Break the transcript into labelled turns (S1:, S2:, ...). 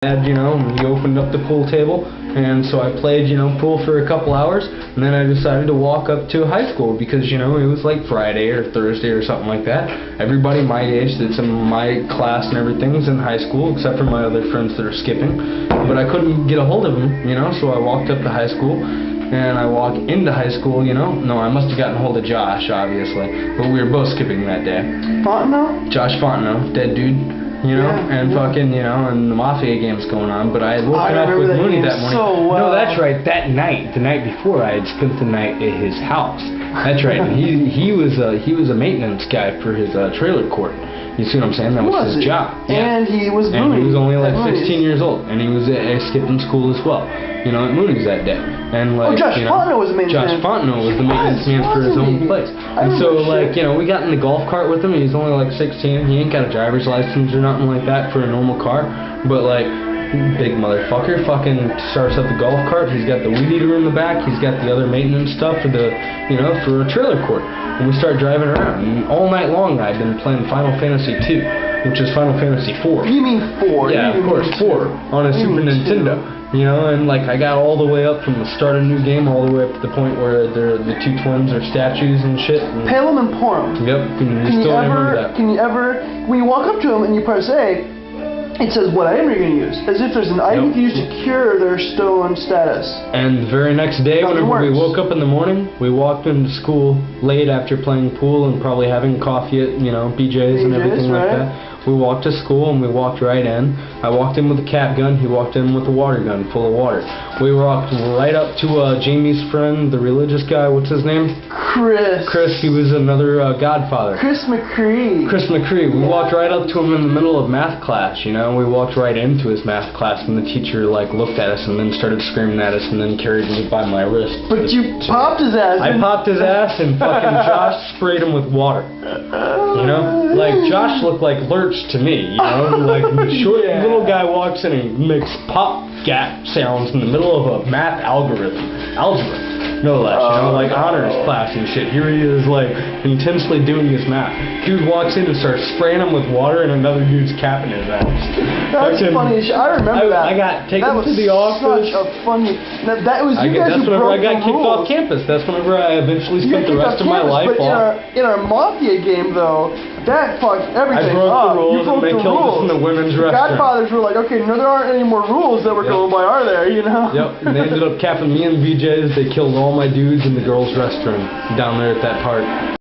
S1: Dad, he opened up the pool table, and so I played, pool for a couple hours, and then I decided to walk up to high school because, it was like Friday or Thursday or something like that. Everybody my age that's in my class and everything was in high school, except for my other friends that are skipping, but I couldn't get a hold of them, so I walked up to high school, and I walked into high school, no, I must have gotten a hold of Josh, obviously, but we were both skipping that day.
S2: Fontenot?
S1: Josh Fontenot, dead dude. Fucking, and the Mafia Game's going on, but I had woken up with Mooney that morning.
S2: So well.
S1: No, that's right, that night, the night before, I had spent the night at his house. That's right, and he was a maintenance guy for his trailer court. You see what I'm saying? That was his job.
S2: And he was Mooney.
S1: And he was only like 16 years old, and he was at skipping school as well. At Mooney's that day. And
S2: Josh Fontenot was the maintenance man.
S1: Josh Fontenot was the maintenance man for his own place. And so, we got in the golf cart with him. He's only like 16. He ain't got a driver's license or nothing like that for a normal car. But big motherfucker fucking starts up the golf cart. He's got the weed eater in the back. He's got the other maintenance stuff for the, for a trailer court. And we start driving around. And all night long I've been playing Final Fantasy 2, which is Final Fantasy 4.
S2: You mean 4?
S1: Yeah, of course, 4 on a Super Nintendo. And I got all the way up from the start of the new game all the way up to the point where the two twins are statues and shit. And
S2: Palem and Porum.
S1: Yep,
S2: can you ever, when you walk up to them and you press A, it says, what item are you going to use? As if there's an item to use to cure their stone status.
S1: And the very next day, whenever we woke up in the morning, we walked into school late after playing pool and probably having coffee at, BJ's and everything like that. We walked to school and we walked right in. I walked in with a cap gun, he walked in with a water gun full of water. We walked right up to Jamie's friend, the religious guy, what's his name?
S2: Chris.
S1: He was another godfather.
S2: Chris McCree.
S1: We walked right up to him in the middle of math class, We walked right into his math class and the teacher looked at us and then started screaming at us and then carried me by my wrist.
S2: But you popped his ass.
S1: I popped his ass and fucking Josh sprayed him with water. Josh looked like Lurch to me, the short little guy walks in and he makes pop gap sounds in the middle of a math algebra, no less, honors class and shit. Here he is, intensely doing his math. Dude walks in and starts spraying him with water and another dude's capping his ass.
S2: That's funny. I remember that.
S1: I got taken to the office.
S2: Such a funny. That was you guys
S1: That's
S2: who
S1: whenever
S2: broke
S1: I got kicked
S2: rules.
S1: off campus. That's whenever I eventually spent the rest of my life off.
S2: In our Mafia game, though, that fucked everything
S1: up. I broke the rules
S2: and
S1: they killed us in the women's restaurant.
S2: Godfathers were like, okay, no, there aren't any more rules that we're going by, are there?
S1: Yep. And they ended up capping me and VJs. They killed all my dudes in the girls' restroom down there at that park.